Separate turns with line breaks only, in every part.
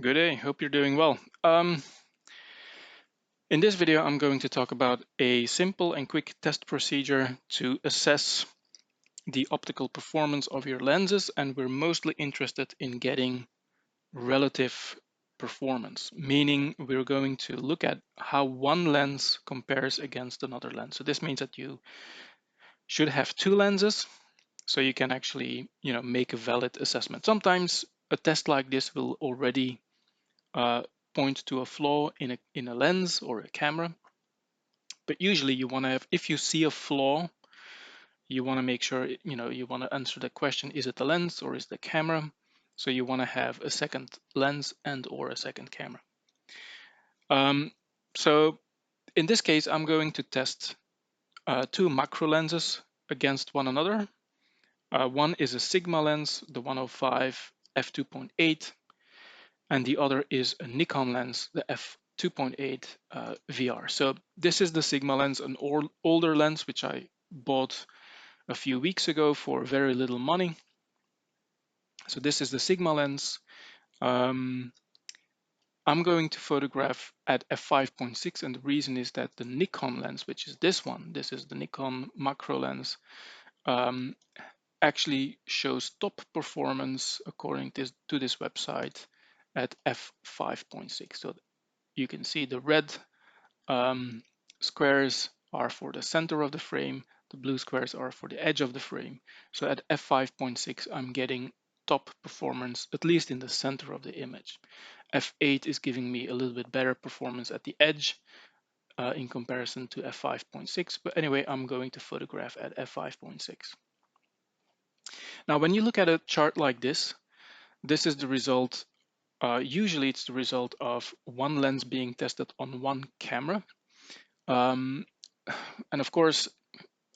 Good day, hope you're doing well. In this video, I'm going to talk about a simple and quick test procedure to assess the optical performance of your lenses, and we're mostly interested in getting relative performance, meaning we're going to look at how one lens compares against another lens. So this means that you should have two lenses so you can actually, make a valid assessment. Sometimes a test like this will already point to a flaw in a lens or a camera. But usually you want to have, if you see a flaw, you want to make sure, you want to answer the question, is it the lens or is the camera? So you want to have a second lens and or a second camera. So in this case, I'm going to test two macro lenses against one another. One is a Sigma lens, the 105 f2.8, and the other is a Nikon lens, the f2.8 VR. So this is the Sigma lens, an older lens which I bought a few weeks ago for very little money. So this is the Sigma lens. I'm going to photograph at f5.6, and the reason is that the Nikon lens, which is this one, this is the Nikon macro lens, actually shows top performance according to this website at f5.6. So you can see the red squares are for the center of the frame, the blue squares are for the edge of the frame. So at f5.6, I'm getting top performance, at least in the center of the image. f8 is giving me a little bit better performance at the edge in comparison to f5.6. But anyway, I'm going to photograph at f5.6. Now, when you look at a chart like this is the result. Usually it's the result of one lens being tested on one camera. And of course,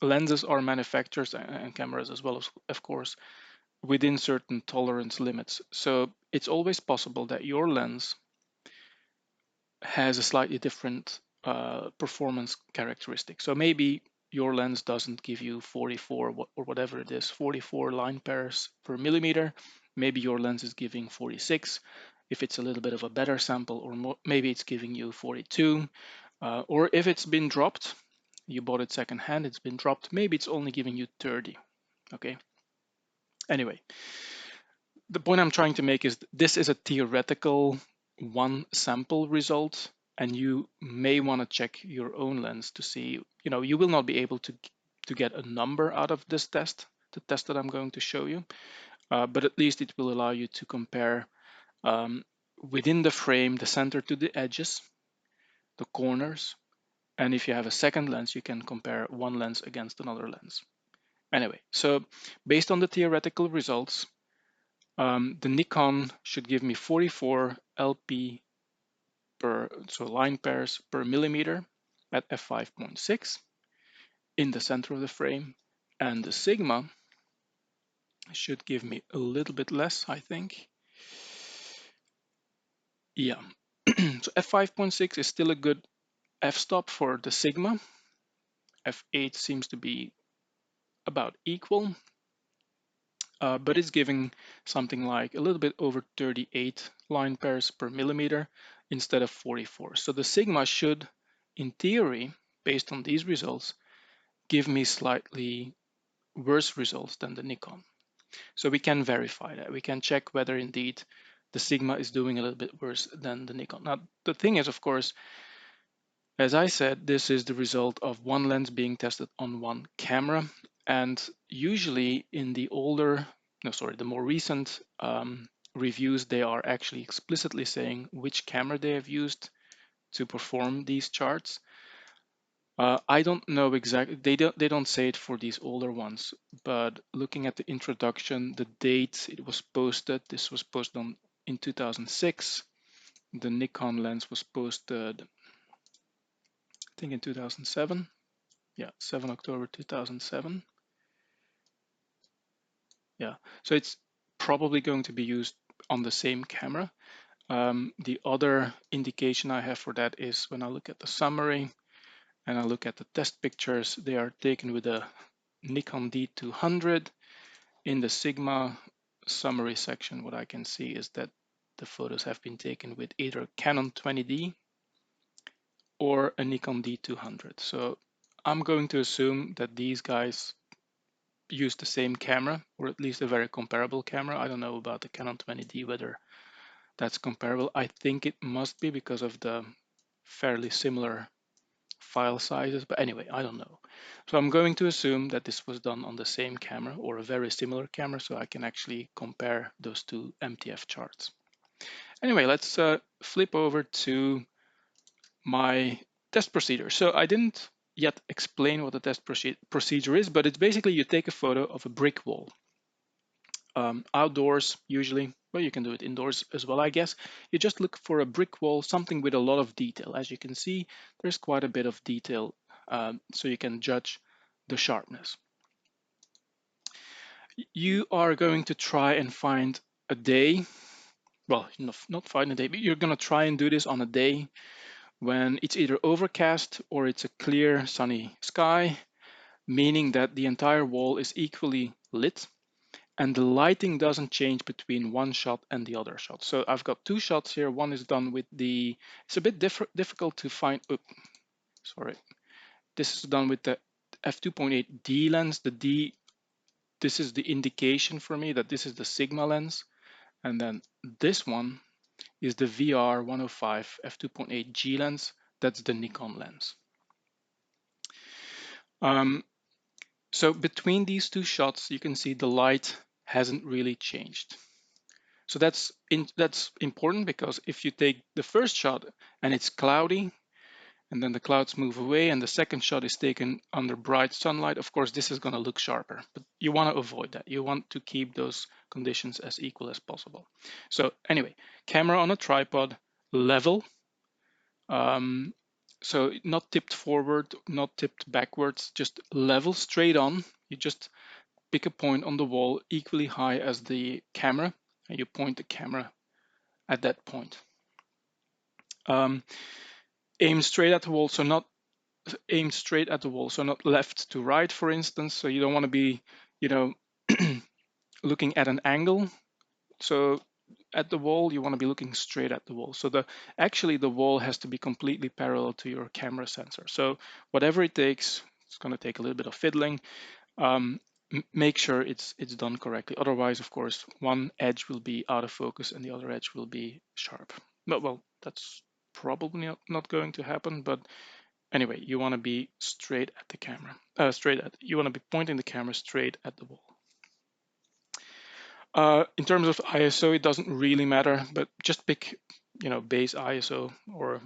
lenses are manufactured, and cameras as well, of course, within certain tolerance limits. So it's always possible that your lens has a slightly different performance characteristic. So maybe your lens doesn't give you 44 or whatever it is, 44 line pairs per millimeter. Maybe your lens is giving 46 if it's a little bit of a better sample, or maybe it's giving you 42. Or if it's been dropped, you bought it secondhand, it's been dropped, maybe it's only giving you 30. Okay. Anyway, the point I'm trying to make is this is a theoretical one sample result, and you may want to check your own lens to see, you will not be able to get a number out of this test, the test that I'm going to show you, but at least it will allow you to compare within the frame, the center to the edges, the corners, and if you have a second lens, you can compare one lens against another lens. Anyway, so based on the theoretical results, the Nikon should give me 44 LP so line pairs per millimeter at f5.6 in the center of the frame, and the Sigma should give me a little bit less, I think. Yeah, so f5.6 is still a good f-stop for the Sigma. f8 seems to be about equal, but it's giving something like a little bit over 38 line pairs per millimeter instead of 44. So the Sigma should, in theory, based on these results, give me slightly worse results than the Nikon. So we can verify that. We can check whether indeed the Sigma is doing a little bit worse than the Nikon. Now, the thing is, of course, as I said, this is the result of one lens being tested on one camera. And usually in the more recent reviews, they are actually explicitly saying which camera they have used to perform these charts. I don't know exactly, they don't say it for these older ones, but looking at the introduction, the date it was posted, this was posted in 2006. The Nikon lens was posted, I think, in 2007. Yeah, 7 October 2007. Yeah, so it's probably going to be used on the same camera. The other indication I have for that is when I look at the summary and I look at the test pictures, they are taken with a Nikon D200. In the Sigma summary section, what I can see is that the photos have been taken with either Canon 20D or a Nikon D200. So I'm going to assume that these guys use the same camera, or at least a very comparable camera. I don't know about the Canon 20D, whether that's comparable. I think it must be because of the fairly similar file sizes, but anyway, I don't know. So I'm going to assume that this was done on the same camera or a very similar camera, so I can actually compare those two MTF charts. Anyway, let's flip over to my test procedure. So I didn't yet explain what the test procedure is, but it's basically you take a photo of a brick wall. Outdoors usually, well, you can do it indoors as well, I guess. You just look for a brick wall, something with a lot of detail. As you can see, there's quite a bit of detail, so you can judge the sharpness. You are going to try and find a day, well, not find a day, but you're going to try and do this on a day when it's either overcast or it's a clear sunny sky, meaning that the entire wall is equally lit and the lighting doesn't change between one shot and the other shot. So I've got two shots here. One is done with it's a bit difficult to find, sorry. This is done with the f2.8D lens. The D, this is the indication for me that this is the Sigma lens. And then this one is the VR 105 f2.8G lens. That's the Nikon lens. So between these two shots, you can see the light hasn't really changed. So that's important because if you take the first shot and it's cloudy and then the clouds move away and the second shot is taken under bright sunlight, of course, this is going to look sharper, but you want to avoid that. You want to keep those conditions as equal as possible. So anyway, camera on a tripod, level. So not tipped forward, not tipped backwards, just level straight on. You just pick a point on the wall equally high as the camera and you point the camera at that point. Aim straight at the wall, so not aim straight at the wall, so not left to right, for instance. So you don't want to be, looking at an angle. So at the wall, you want to be looking straight at the wall. So actually the wall has to be completely parallel to your camera sensor. So whatever it takes, it's going to take a little bit of fiddling. Make sure it's done correctly. Otherwise, of course, one edge will be out of focus and the other edge will be sharp. But well, that's probably not going to happen. But anyway, you want to be straight at the camera. You want to be pointing the camera straight at the wall. In terms of ISO, it doesn't really matter, but just pick, base ISO or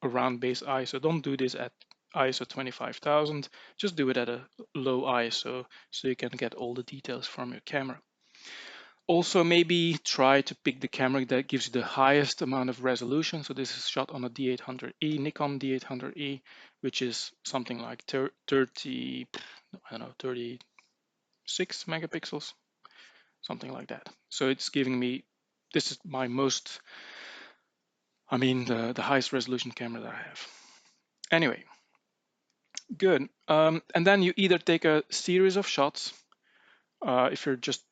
around base ISO. Don't do this at ISO 25,000. Just do it at a low ISO so you can get all the details from your camera. Also, maybe try to pick the camera that gives you the highest amount of resolution. So this is shot on a D800E, Nikon D800E, which is something like 36 megapixels, something like that. So it's giving me, this is my the highest resolution camera that I have. Anyway, good. And then you either take a series of shots. If you're just,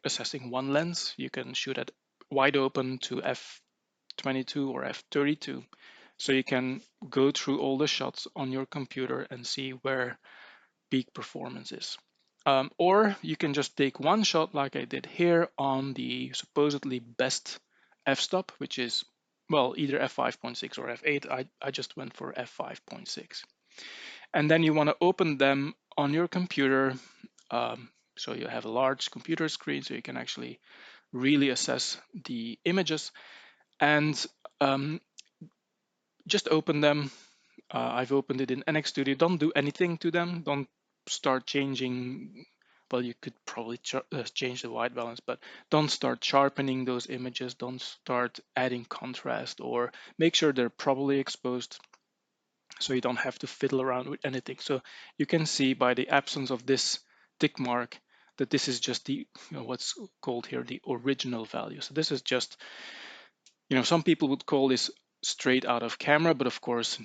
assessing one lens, you can shoot at wide open to f22 or f32. So you can go through all the shots on your computer and see where peak performance is. Or you can just take one shot like I did here on the supposedly best f-stop, which is, well, either f5.6 or f8. I just went for f5.6. And then you want to open them on your computer. So you have a large computer screen so you can actually really assess the images and just open them. I've opened it in NX Studio. Don't do anything to them. Don't start changing. Well, you could probably change the white balance, but don't start sharpening those images. Don't start adding contrast, or make sure they're properly exposed so you don't have to fiddle around with anything. So you can see by the absence of this tick mark that this is just the, what's called here the original value. So this is just, some people would call this straight out of camera, but of course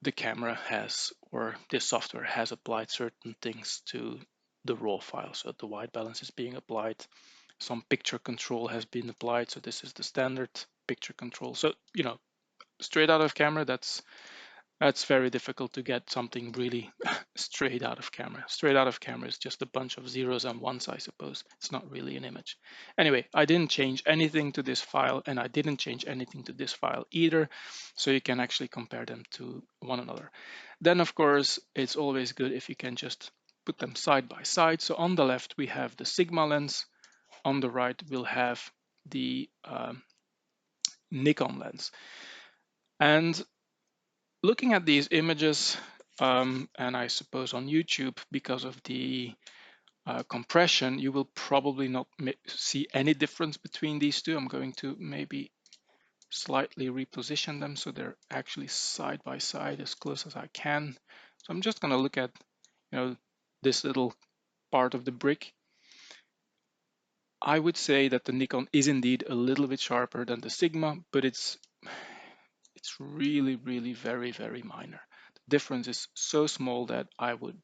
the camera has, or this software has applied certain things to the raw file. So the white balance is being applied some picture control has been applied. So this is the standard picture control. So, you know, straight out of camera, that's very difficult to get something really straight out of camera. Straight out of camera is just a bunch of zeros and ones, I suppose. It's not really an image. Anyway, I didn't change anything to this file, and I didn't change anything to this file either. So you can actually compare them to one another. Then, of course, it's always good if you can just put them side by side. So on the left, we have the Sigma lens. On the right, we'll have the Nikon lens. And looking at these images, and I suppose on YouTube, because of the compression, you will probably not see any difference between these two. I'm going to maybe slightly reposition them so they're actually side by side as close as I can. So I'm just going to look at, you know, this little part of the brick. I would say that the Nikon is indeed a little bit sharper than the Sigma, but it's really, really very, very minor. The difference is so small that I would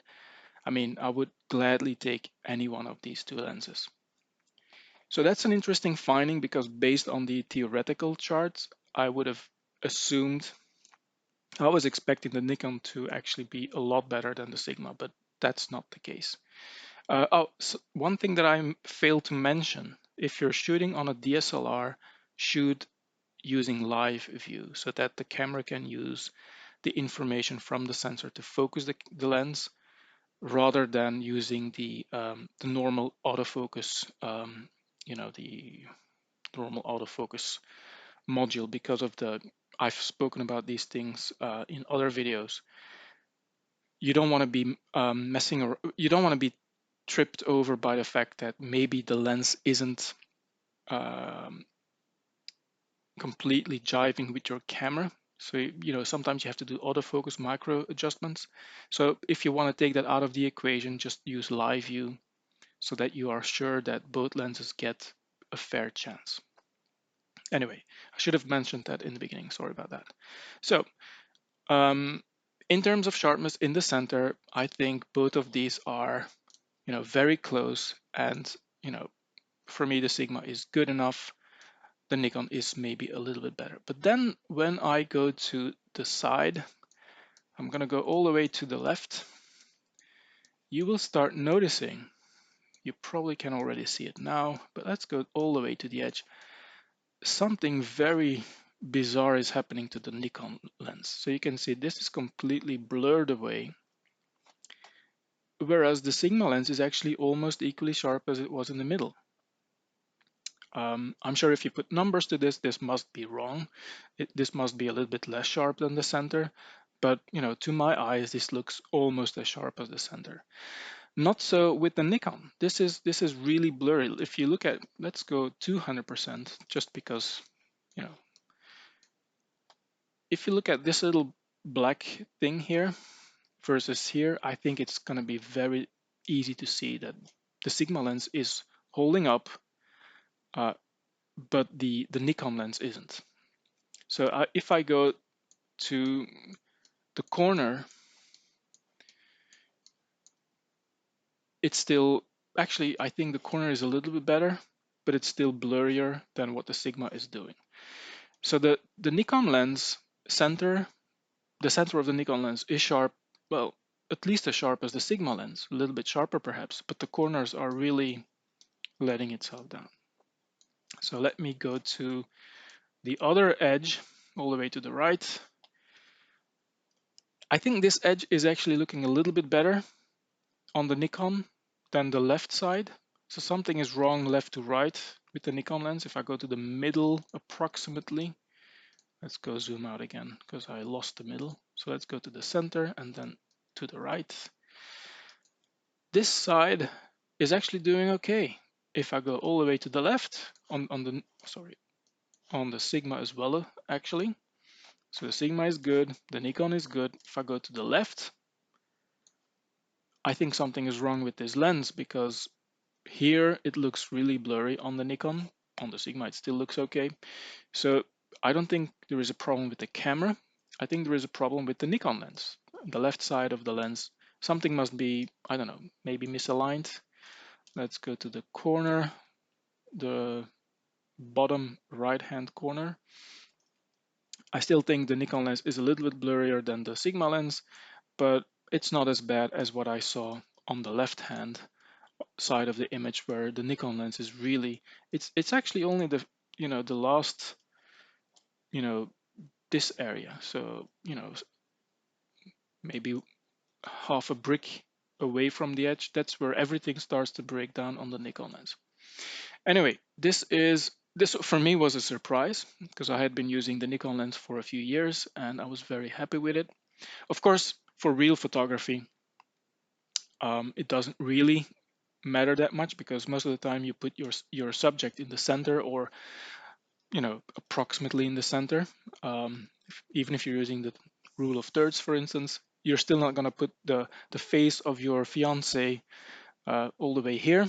gladly take any one of these two lenses. So that's an interesting finding, because based on the theoretical charts, I would have assumed, I was expecting the Nikon to actually be a lot better than the Sigma, but that's not the case. So one thing that I failed to mention, if you're shooting on a DSLR, shoot using live view so that the camera can use the information from the sensor to focus the lens, rather than using the normal autofocus, the normal autofocus module, because of I've spoken about these things in other videos. You don't want to be you don't want to be tripped over by the fact that maybe the lens isn't completely jiving with your camera. So, you know, sometimes you have to do autofocus micro adjustments. So if you want to take that out of the equation, just use live view so that you are sure that both lenses get a fair chance. Anyway, I should have mentioned that in the beginning. Sorry about that. So in terms of sharpness in the center, I think both of these are, you know, very close. And, you know, for me, the Sigma is good enough. The Nikon is maybe a little bit better. But then when I go to the side, I'm going to go all the way to the left. You will start noticing, you probably can already see it now, but let's go all the way to the edge. Something very bizarre is happening to the Nikon lens. So you can see this is completely blurred away, whereas the Sigma lens is actually almost equally sharp as it was in the middle. I'm sure if you put numbers to this, this must be wrong. This must be a little bit less sharp than the center, but you know, to my eyes, this looks almost as sharp as the center. Not so with the Nikon. This is really blurry. If you look at, let's go 200%, just because, you know, if you look at this little black thing here versus here, I think it's going to be very easy to see that the Sigma lens is holding up, but the Nikon lens isn't. So if I go to the corner, it's still, actually, I think the corner is a little bit better, but it's still blurrier than what the Sigma is doing. So the Nikon lens center, the center of the Nikon lens is sharp, well, at least as sharp as the Sigma lens, a little bit sharper perhaps, but the corners are really letting itself down. So let me go to the other edge, all the way to the right. I think this edge is actually looking a little bit better on the Nikon than the left side. So something is wrong left to right with the Nikon lens. If I go to the middle approximately, let's go zoom out again because I lost the middle. So let's go to the center and then to the right. This side is actually doing okay. If I go all the way to the left on the Sigma as well, actually. So the Sigma is good, the Nikon is good. If I go to the left, I think something is wrong with this lens, because here it looks really blurry on the Nikon. On the Sigma it still looks okay. So I don't think there is a problem with the camera. I think there is a problem with the Nikon lens. The left side of the lens, something must be, I don't know, maybe misaligned. Let's go to the corner. the bottom right hand corner. I still think the Nikon lens is a little bit blurrier than the Sigma lens, but it's not as bad as what I saw on the left hand side of the image, where the Nikon lens is really, it's actually only the, the last, this area. So, maybe half a brick away from the edge. That's where everything starts to break down on the Nikon lens. Anyway, this for me was a surprise, because I had been using the Nikon lens for a few years and I was very happy with it. Of course, for real photography, it doesn't really matter that much, because most of the time you put your subject in the center, or approximately in the center. Even if you're using the rule of thirds, for instance, you're still not going to put the face of your fiance all the way here.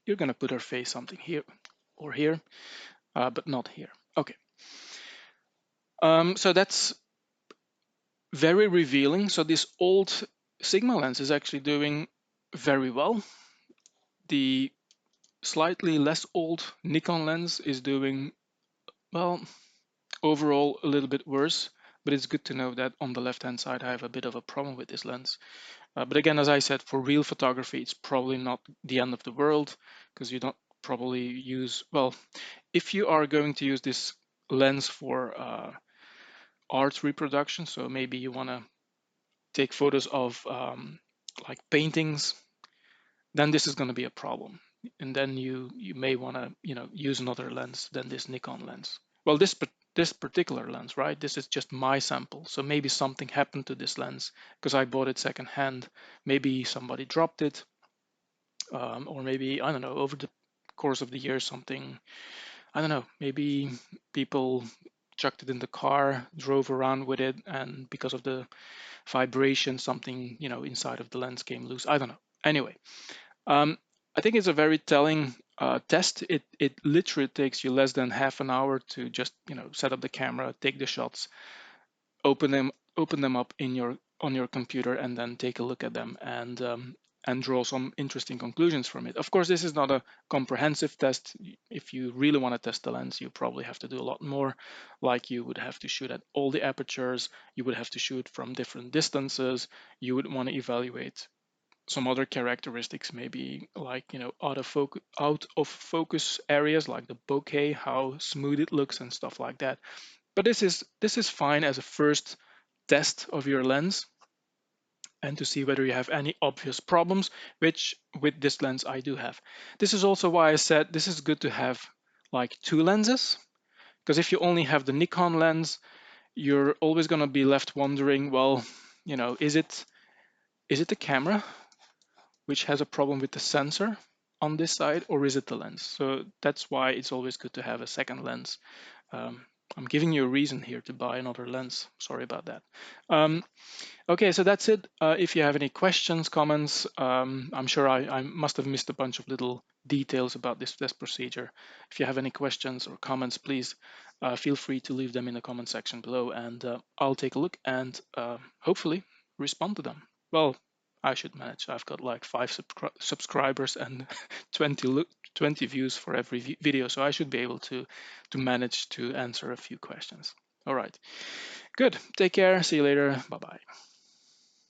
You're going to put her face something here or here, but not here. Okay. So that's very revealing. So this old Sigma lens is actually doing very well. The slightly less old Nikon lens is doing, well, overall a little bit worse, but it's good to know that on the left hand side I have a bit of a problem with this lens. But again, as I said, for real photography, it's probably not the end of the world, because you don't probably use, well, if you are going to use this lens for art reproduction, so maybe you want to take photos of like paintings, then this is going to be a problem. And then you may want to use another lens than this Nikon lens. Well, this particular lens, right? This is just my sample. So maybe something happened to this lens because I bought it secondhand. Maybe somebody dropped it, or maybe, I don't know, over the course of the year, something, I don't know, maybe people chucked it in the car, drove around with it, and because of the vibration, something inside of the lens came loose. I don't know. Anyway, I think it's a very telling test. It literally takes you less than half an hour to just set up the camera, take the shots, open them up on your computer, and then take a look at them and draw some interesting conclusions from it. Of course, this is not a comprehensive test. If you really want to test the lens, you probably have to do a lot more. Like, you would have to shoot at all the apertures, you would have to shoot from different distances, you would want to evaluate some other characteristics, maybe like out of focus areas like the bokeh, how smooth it looks and stuff like that. But this is fine as a first test of your lens, and to see whether you have any obvious problems, which with this lens I do have. This is also why I said this is good to have like two lenses, because if you only have the Nikon lens, you're always going to be left wondering, well, is it the camera which has a problem with the sensor on this side, or is it the lens? So that's why it's always good to have a second lens. I'm giving you a reason here to buy another lens. Sorry about that. Okay, so that's it. If you have any questions, comments, I'm sure I must have missed a bunch of little details about this test procedure. If you have any questions or comments, please feel free to leave them in the comment section below, and I'll take a look and hopefully respond to them. Well, I should manage. I've got like 5 subscribers and 20 views for every video, so I should be able to manage to answer a few questions. All right, good. Take care. See you later. Bye bye.